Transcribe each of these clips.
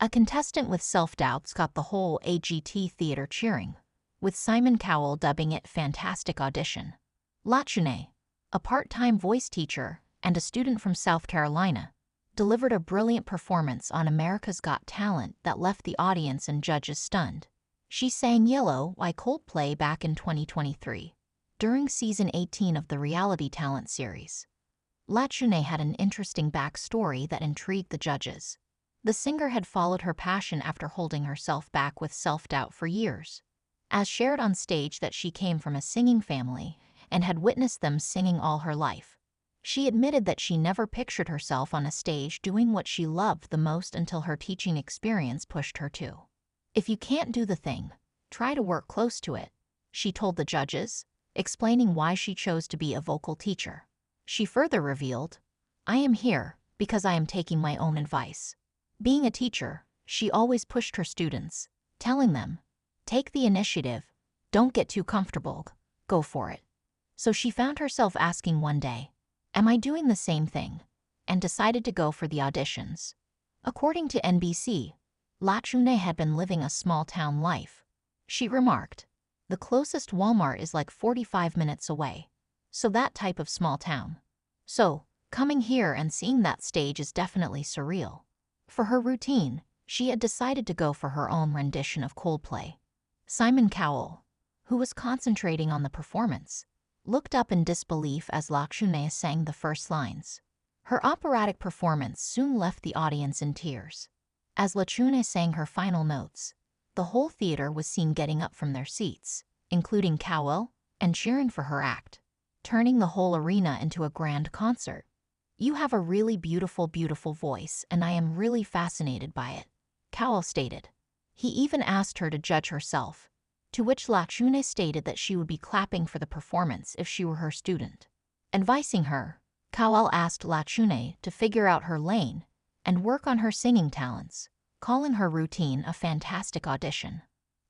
A contestant with self-doubts got the whole AGT theater cheering, with Simon Cowell dubbing it fantastic audition. Lachune, a part-time voice teacher and a student from South Carolina, delivered a brilliant performance on America's Got Talent that left the audience and judges stunned. She sang Yellow by Coldplay back in 2023, during season 18 of the reality talent series. Lachune had an interesting backstory that intrigued the judges. The singer had followed her passion after holding herself back with self-doubt for years. As shared on stage that she came from a singing family and had witnessed them singing all her life. She admitted that she never pictured herself on a stage doing what she loved the most until her teaching experience pushed her to. If you can't do the thing, try to work close to it, she told the judges, explaining why she chose to be a vocal teacher. She further revealed, "I am here because I am taking my own advice." Being a teacher, she always pushed her students, telling them, "Take the initiative, don't get too comfortable, go for it." So she found herself asking one day, "Am I doing the same thing?" and decided to go for the auditions. According to NBC, Lachune had been living a small-town life. She remarked, "The closest Walmart is like 45 minutes away, so that type of small town. So, coming here and seeing that stage is definitely surreal." For her routine, she had decided to go for her own rendition of Coldplay. Simon Cowell, who was concentrating on the performance, looked up in disbelief as Lachune sang the first lines. Her operatic performance soon left the audience in tears. As Lachune sang her final notes, the whole theater was seen getting up from their seats, including Cowell, and cheering for her act, turning the whole arena into a grand concert. "You have a really beautiful, beautiful voice, and I am really fascinated by it," Cowell stated. He even asked her to judge herself, to which Lachune stated that she would be clapping for the performance if she were her student. Advising her, Cowell asked Lachune to figure out her lane and work on her singing talents, calling her routine a fantastic audition.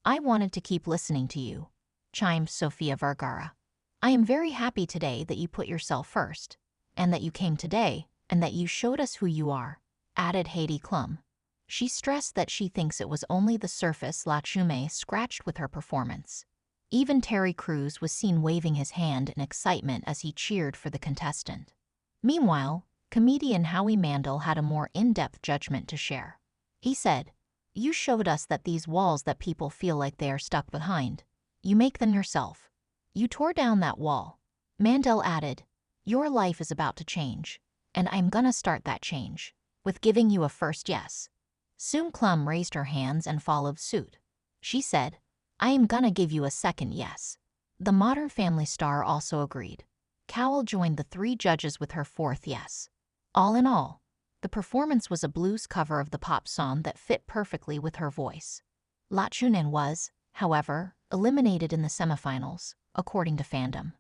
"I wanted to keep listening to you," chimed Sofia Vergara. "I am very happy today that you put yourself first, and that you came today, and that you showed us who you are," added Heidi Klum. She stressed that she thinks it was only the surface Lachune scratched with her performance. Even Terry Crews was seen waving his hand in excitement as he cheered for the contestant. Meanwhile, comedian Howie Mandel had a more in-depth judgment to share. He said, "You showed us that these walls that people feel like they are stuck behind, you make them yourself. You tore down that wall." Mandel added, "Your life is about to change, and I'm gonna start that change with giving you a first yes." Soon Klum raised her hands and followed suit. She said, "I am gonna give you a second yes." The Modern Family star also agreed. Cowell joined the three judges with her fourth yes. All in all, the performance was a blues cover of the pop song that fit perfectly with her voice. Lachune was, however, eliminated in the semifinals, according to Fandom.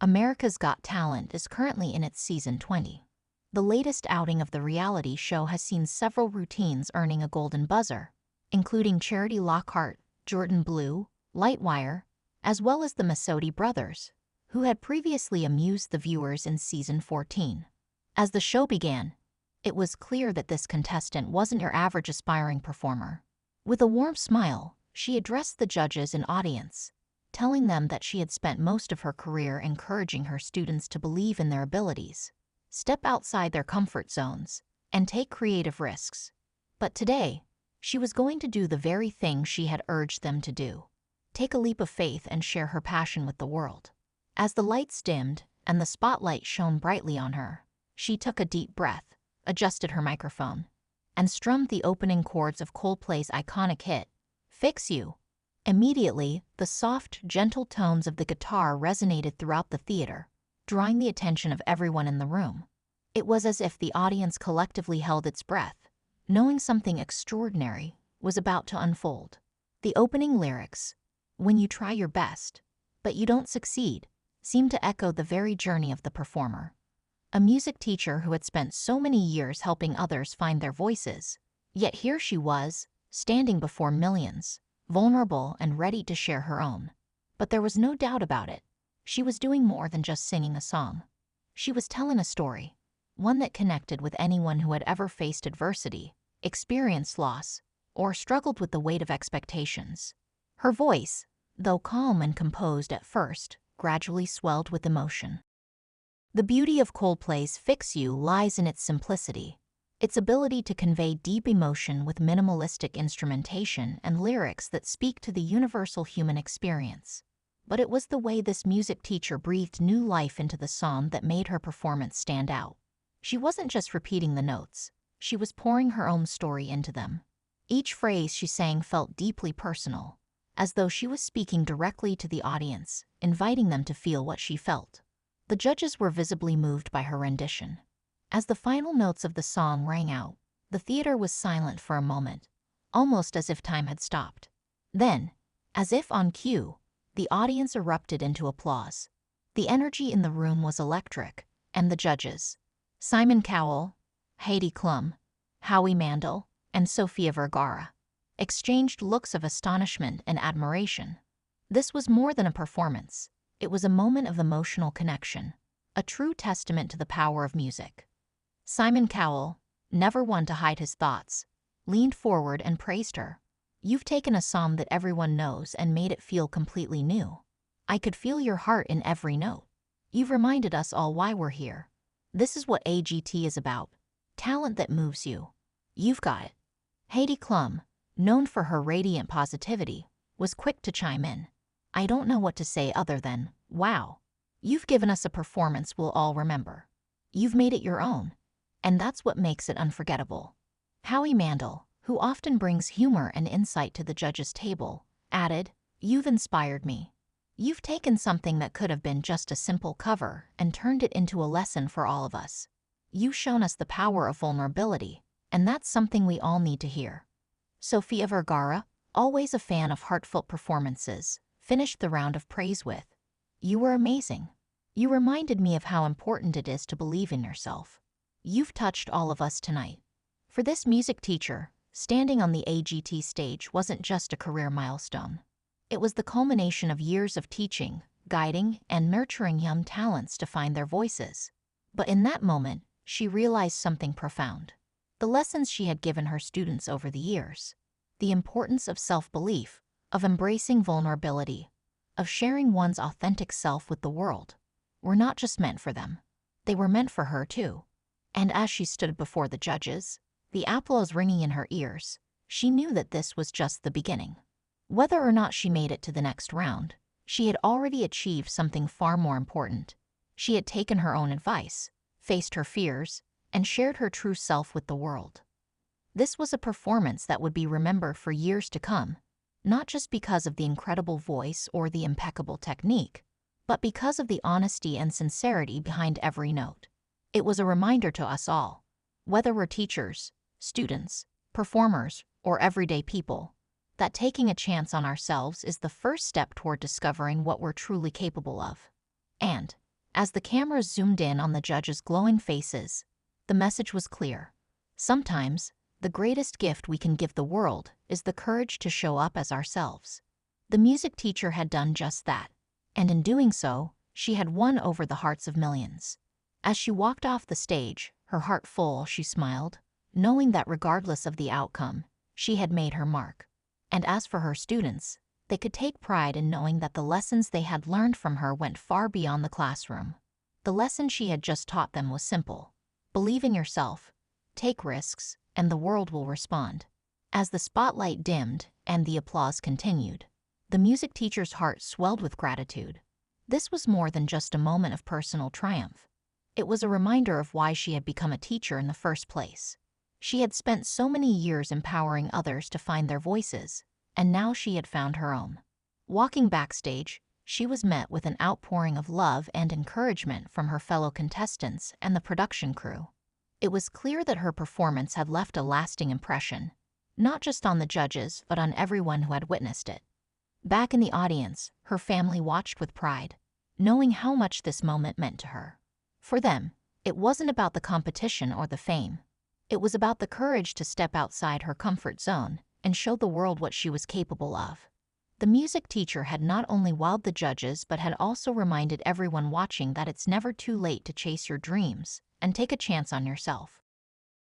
America's Got Talent is currently in its season 20. The latest outing of the reality show has seen several routines earning a golden buzzer, including Charity Lockhart, Jordan Blue, Lightwire, as well as the Masodi brothers, who had previously amused the viewers in season 14. As the show began, it was clear that this contestant wasn't your average aspiring performer. With a warm smile, she addressed the judges and audience, telling them that she had spent most of her career encouraging her students to believe in their abilities, step outside their comfort zones, and take creative risks. But today, she was going to do the very thing she had urged them to do: take a leap of faith and share her passion with the world. As the lights dimmed and the spotlight shone brightly on her, she took a deep breath, adjusted her microphone, and strummed the opening chords of Coldplay's iconic hit, "Fix You." Immediately, the soft, gentle tones of the guitar resonated throughout the theater, drawing the attention of everyone in the room. It was as if the audience collectively held its breath, knowing something extraordinary was about to unfold. The opening lyrics, "When you try your best, but you don't succeed," seemed to echo the very journey of the performer. A music teacher who had spent so many years helping others find their voices, yet here she was, standing before millions, vulnerable and ready to share her own. But there was no doubt about it. She was doing more than just singing a song. She was telling a story, one that connected with anyone who had ever faced adversity, experienced loss, or struggled with the weight of expectations. Her voice, though calm and composed at first, gradually swelled with emotion. The beauty of Coldplay's Fix You lies in its simplicity, its ability to convey deep emotion with minimalistic instrumentation and lyrics that speak to the universal human experience. But it was the way this music teacher breathed new life into the song that made her performance stand out. She wasn't just repeating the notes, she was pouring her own story into them. Each phrase she sang felt deeply personal, as though she was speaking directly to the audience, inviting them to feel what she felt. The judges were visibly moved by her rendition. As the final notes of the song rang out, the theater was silent for a moment, almost as if time had stopped. Then, as if on cue, the audience erupted into applause. The energy in the room was electric, and the judges, Simon Cowell, Heidi Klum, Howie Mandel, and Sofia Vergara, exchanged looks of astonishment and admiration. This was more than a performance. It was a moment of emotional connection, a true testament to the power of music. Simon Cowell, never one to hide his thoughts, leaned forward and praised her. "You've taken a song that everyone knows and made it feel completely new. I could feel your heart in every note. You've reminded us all why we're here. This is what AGT is about, talent that moves you. You've got it." Heidi Klum, known for her radiant positivity, was quick to chime in. "I don't know what to say other than, wow. You've given us a performance we'll all remember. You've made it your own, and that's what makes it unforgettable." Howie Mandel, who often brings humor and insight to the judges' table, added, "You've inspired me. You've taken something that could have been just a simple cover and turned it into a lesson for all of us. You've shown us the power of vulnerability, and that's something we all need to hear." Sofia Vergara, always a fan of heartfelt performances, finished the round of praise with, "You were amazing. You reminded me of how important it is to believe in yourself. You've touched all of us tonight." For this music teacher, standing on the AGT stage wasn't just a career milestone. It was the culmination of years of teaching, guiding, and nurturing young talents to find their voices. But in that moment, she realized something profound. The lessons she had given her students over the years, the importance of self-belief, of embracing vulnerability, of sharing one's authentic self with the world, were not just meant for them. They were meant for her too. And as she stood before the judges, the applause ringing in her ears, she knew that this was just the beginning. Whether or not she made it to the next round, she had already achieved something far more important. She had taken her own advice, faced her fears, and shared her true self with the world. This was a performance that would be remembered for years to come, not just because of the incredible voice or the impeccable technique, but because of the honesty and sincerity behind every note. It was a reminder to us all, whether we're teachers, students, performers, or everyday people, that taking a chance on ourselves is the first step toward discovering what we're truly capable of. And, as the cameras zoomed in on the judges' glowing faces, the message was clear. Sometimes, the greatest gift we can give the world is the courage to show up as ourselves. The music teacher had done just that, and in doing so, she had won over the hearts of millions. As she walked off the stage, her heart full, she smiled, knowing that regardless of the outcome, she had made her mark. And as for her students, they could take pride in knowing that the lessons they had learned from her went far beyond the classroom. The lesson she had just taught them was simple: believe in yourself, take risks, and the world will respond. As the spotlight dimmed and the applause continued, the music teacher's heart swelled with gratitude. This was more than just a moment of personal triumph. It was a reminder of why she had become a teacher in the first place. She had spent so many years empowering others to find their voices, and now she had found her own. Walking backstage, she was met with an outpouring of love and encouragement from her fellow contestants and the production crew. It was clear that her performance had left a lasting impression, not just on the judges but on everyone who had witnessed it. Back in the audience, her family watched with pride, knowing how much this moment meant to her. For them, it wasn't about the competition or the fame. It was about the courage to step outside her comfort zone and show the world what she was capable of. The music teacher had not only wowed the judges but had also reminded everyone watching that it's never too late to chase your dreams and take a chance on yourself.